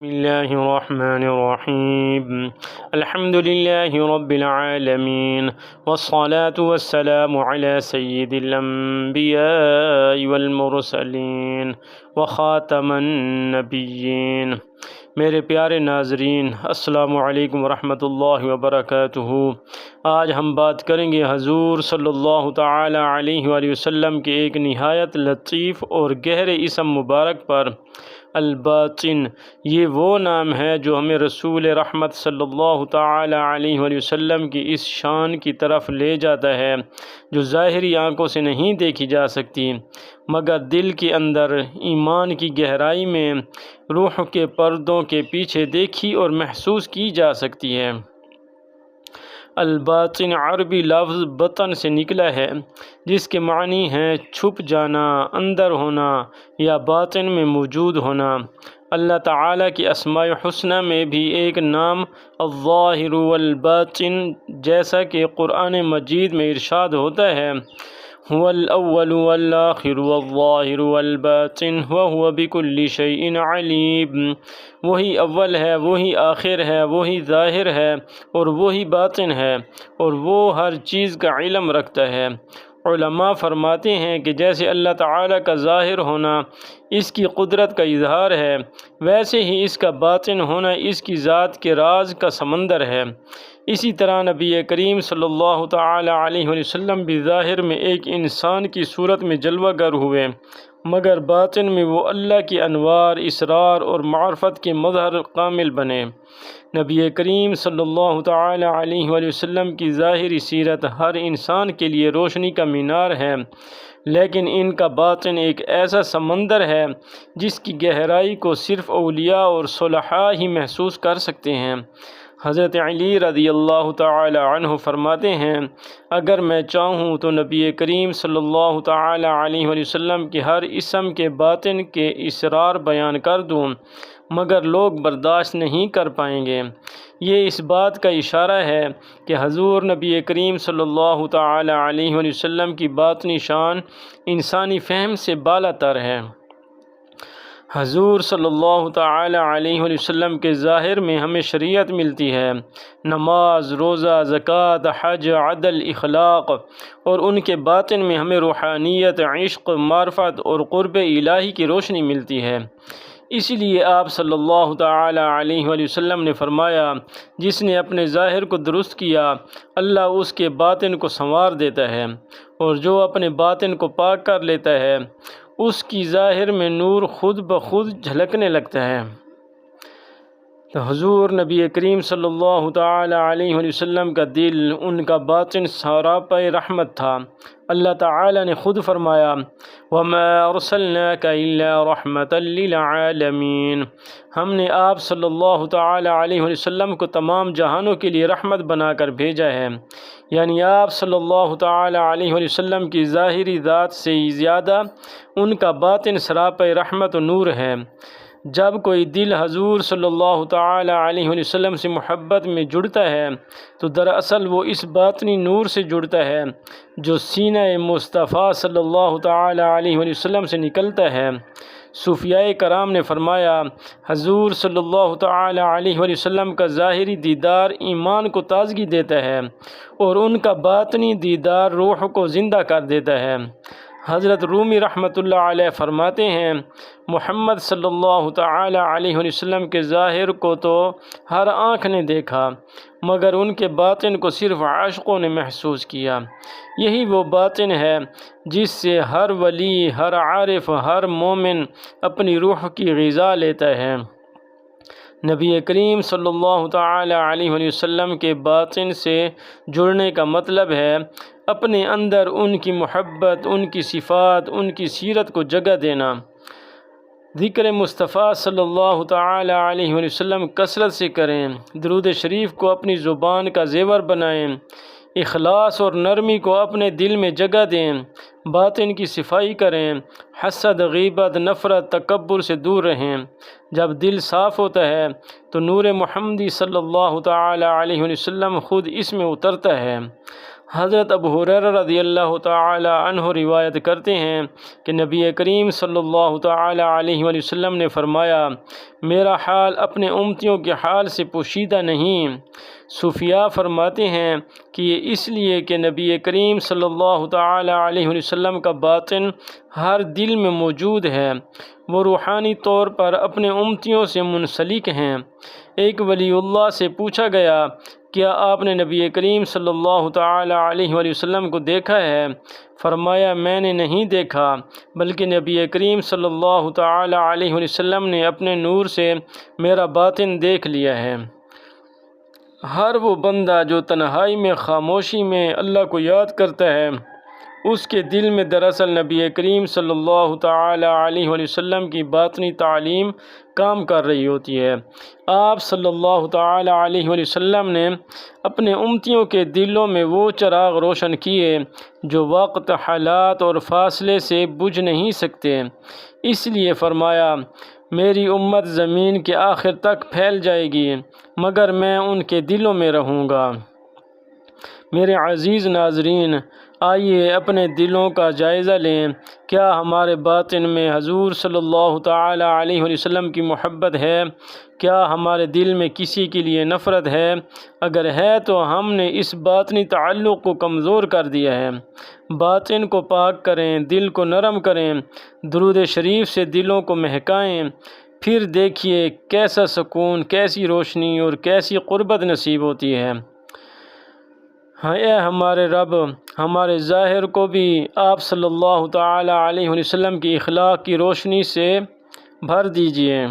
بسم الله الرحمن الرحيم الحمد لله رب العالمين والصلاة والسلام على سيد الأنبياء والمرسلين وخاتم النبيين۔ میرے پیارے ناظرین، السلام علیکم ورحمۃ اللہ وبرکاتہ۔ آج ہم بات کریں گے حضور صلی اللہ تعالی علیہ وآلہ وسلم کے ایک نہایت لطیف اور گہرے اسم مبارک پر، الباطن۔ یہ وہ نام ہے جو ہمیں رسول رحمت صلی اللہ تعالی علیہ وآلہ وسلم کی اس شان کی طرف لے جاتا ہے جو ظاہری آنکھوں سے نہیں دیکھی جا سکتی، مگر دل کے اندر ایمان کی گہرائی میں روح کے پردوں کے پیچھے دیکھی اور محسوس کی جا سکتی ہے۔ الباطن عربی لفظ بطن سے نکلا ہے، جس کے معنی ہیں چھپ جانا، اندر ہونا یا باطن میں موجود ہونا۔ اللہ تعالیٰ کی اسماء الحسنی میں بھی ایک نام الظاہر والباطن، جیسا کہ قرآن مجید میں ارشاد ہوتا ہے هو الأول والآخر والظاہر والباطن وهو بكل شيء علیم۔ وہی اول ہے، وہی آخر ہے، وہی ظاہر ہے اور وہی باطن ہے، اور وہ ہر چیز کا علم رکھتا ہے۔ علماء فرماتے ہیں کہ جیسے اللہ تعالیٰ کا ظاہر ہونا اس کی قدرت کا اظہار ہے، ویسے ہی اس کا باطن ہونا اس کی ذات کے راز کا سمندر ہے۔ اسی طرح نبی کریم صلی اللہ تعالی علیہ وسلم بھی ظاہر میں ایک انسان کی صورت میں جلوہ گر ہوئے، مگر باطن میں وہ اللہ کی انوار، اسرار اور معرفت کے مظہر کامل بنے۔ نبی کریم صلی اللہ تعالی علیہ وآلہ وسلم کی ظاہری سیرت ہر انسان کے لیے روشنی کا مینار ہے، لیکن ان کا باطن ایک ایسا سمندر ہے جس کی گہرائی کو صرف اولیاء اور صلحاء ہی محسوس کر سکتے ہیں۔ حضرت علی رضی اللہ تعالی عنہ فرماتے ہیں، اگر میں چاہوں تو نبی کریم صلی اللہ تعالی علیہ وآلہ وسلم کے ہر اسم کے باطن کے اسرار بیان کر دوں، مگر لوگ برداشت نہیں کر پائیں گے۔ یہ اس بات کا اشارہ ہے کہ حضور نبی کریم صلی اللہ تعالی علیہ وآلہ وسلم کی باطنی شان انسانی فہم سے بالا تر ہے۔ حضور صلی اللہ تعالی علیہ وآلہ وسلم کے ظاہر میں ہمیں شریعت ملتی ہے، نماز، روزہ، زکوٰۃ، حج، عدل، اخلاق، اور ان کے باطن میں ہمیں روحانیت، عشق، معرفت اور قرب الہی کی روشنی ملتی ہے۔ اسی لیے آپ صلی اللہ تعالی علیہ وآلہ وسلم نے فرمایا، جس نے اپنے ظاہر کو درست کیا، اللہ اس کے باطن کو سنوار دیتا ہے، اور جو اپنے باطن کو پاک کر لیتا ہے اس کی ظاہر میں نور خود بخود جھلکنے لگتا ہے۔ تو حضور نبی کریم صلی اللہ تعالی علیہ وآلہ وسلم کا دل، ان کا باطن سراپے رحمت تھا۔ اللہ تعالی نے خود فرمایا، وَمَا أَرْسَلْنَاكَ إِلَّا رَحْمَةً لِّلْعَالَمِينَ۔ ہم نے آپ صلی اللہ تعالی علیہ وآلہ وسلم کو تمام جہانوں کے لیے رحمت بنا کر بھیجا ہے، یعنی آپ صلی اللہ تعالی علیہ وآلہ وسلم کی ظاہری ذات سے زیادہ ان کا باطن سراپے رحمت و نور ہے۔ جب کوئی دل حضور صلی اللہ تعالی علیہ وآلہ وسلم سے محبت میں جڑتا ہے تو دراصل وہ اس باطنی نور سے جڑتا ہے جو سینہ مصطفیٰ صلی اللہ تعالی علیہ وآلہ وسلم سے نکلتا ہے۔ صوفیاء کرام نے فرمایا، حضور صلی اللہ تعالی علیہ وآلہ وسلم کا ظاہری دیدار ایمان کو تازگی دیتا ہے اور ان کا باطنی دیدار روح کو زندہ کر دیتا ہے۔ حضرت رومی رحمۃ اللہ علیہ فرماتے ہیں، محمد صلی اللہ تعالی علیہ وآلہ وسلم کے ظاہر کو تو ہر آنکھ نے دیکھا، مگر ان کے باطن کو صرف عاشقوں نے محسوس کیا۔ یہی وہ باطن ہے جس سے ہر ولی، ہر عارف، ہر مومن اپنی روح کی غذا لیتا ہے۔ نبی کریم صلی اللہ تعالی علیہ وآلہ وسلم کے باطن سے جڑنے کا مطلب ہے اپنے اندر ان کی محبت، ان کی صفات، ان کی سیرت کو جگہ دینا۔ ذکر مصطفیٰ صلی اللہ تعالی علیہ وآلہ وسلم کثرت سے کریں، درود شریف کو اپنی زبان کا زیور بنائیں، اخلاص اور نرمی کو اپنے دل میں جگہ دیں، باطن کی صفائی کریں، حسد، غیبت، نفرت، تکبر سے دور رہیں۔ جب دل صاف ہوتا ہے تو نور محمدی صلی اللہ تعالی علیہ وآلہ وسلم خود اس میں اترتا ہے۔ حضرت ابو ہریرہ رضی اللہ تعالی عنہ روایت کرتے ہیں کہ نبی کریم صلی اللہ تعالی علیہ وآلہ وسلم نے فرمایا، میرا حال اپنے امتیوں کے حال سے پوشیدہ نہیں۔ صوفیاء فرماتے ہیں کہ یہ اس لیے کہ نبی کریم صلی اللہ تعالی علیہ وسلم کا باطن ہر دل میں موجود ہے، وہ روحانی طور پر اپنے امتیوں سے منسلک ہیں۔ ایک ولی اللہ سے پوچھا گیا، کیا آپ نے نبی کریم صلی اللہ تعالی علیہ وسلم کو دیکھا ہے؟ فرمایا، میں نے نہیں دیکھا، بلکہ نبی کریم صلی اللہ تعالی علیہ وسلم نے اپنے نور سے میرا باطن دیکھ لیا ہے۔ ہر وہ بندہ جو تنہائی میں، خاموشی میں اللہ کو یاد کرتا ہے، اس کے دل میں دراصل نبی کریم صلی اللہ تعالی علیہ وسلم کی باطنی تعلیم کام کر رہی ہوتی ہے۔ آپ صلی اللہ تعالی علیہ وسلم نے اپنے امتیوں کے دلوں میں وہ چراغ روشن کیے جو وقت، حالات اور فاصلے سے بجھ نہیں سکتے۔ اس لیے فرمایا، میری امت زمین کے آخر تک پھیل جائے گی مگر میں ان کے دلوں میں رہوں گا۔ میرے عزیز ناظرین، آئیے اپنے دلوں کا جائزہ لیں۔ کیا ہمارے باطن میں حضور صلی اللہ تعالی علیہ وسلم کی محبت ہے؟ کیا ہمارے دل میں کسی کے لیے نفرت ہے؟ اگر ہے تو ہم نے اس باطنی تعلق کو کمزور کر دیا ہے۔ باطن کو پاک کریں، دل کو نرم کریں، درود شریف سے دلوں کو مہکائیں، پھر دیکھیے کیسا سکون، کیسی روشنی اور کیسی قربت نصیب ہوتی ہے۔ اے ہمارے رب، ہمارے ظاہر کو بھی آپ صلی اللہ تعالی علیہ وسلم کی اخلاق کی روشنی سے بھر دیجئے،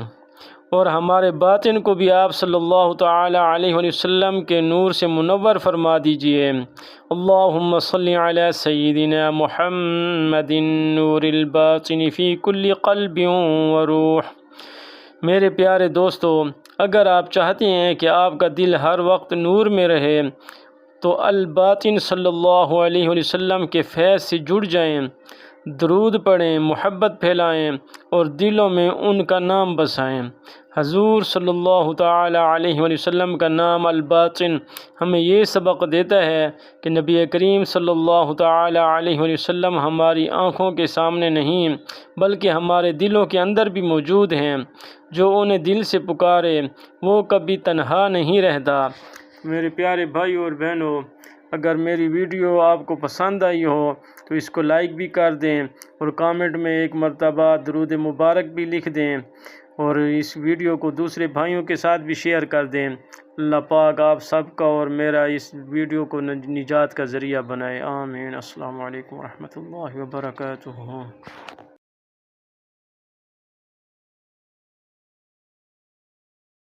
اور ہمارے باطن کو بھی آپ صلی اللہ تعالی علیہ وسلم کے نور سے منور فرما دیجئے۔ اللہم صلی علی سیدنا محمد نور الباطن فی کل قلب و روح۔ میرے پیارے دوستو، اگر آپ چاہتے ہیں کہ آپ کا دل ہر وقت نور میں رہے تو الباطن صلی اللہ علیہ وسلم کے فیض سے جڑ جائیں، درود پڑھیں، محبت پھیلائیں اور دلوں میں ان کا نام بسائیں۔ حضور صلی اللہ تعالی علیہ وسلم کا نام الباطن ہمیں یہ سبق دیتا ہے کہ نبی کریم صلی اللہ تعالی علیہ وسلم ہماری آنکھوں کے سامنے نہیں بلکہ ہمارے دلوں کے اندر بھی موجود ہیں۔ جو انہیں دل سے پکارے وہ کبھی تنہا نہیں رہتا۔ میرے پیارے بھائی اور بہنوں، اگر میری ویڈیو آپ کو پسند آئی ہو تو اس کو لائک بھی کر دیں اور کامنٹ میں ایک مرتبہ درود مبارک بھی لکھ دیں، اور اس ویڈیو کو دوسرے بھائیوں کے ساتھ بھی شیئر کر دیں۔ اللہ پاک آپ سب کا اور میرا اس ویڈیو کو نجات کا ذریعہ بنائے، آمین۔ السلام علیکم ورحمۃ اللہ وبرکاتہ۔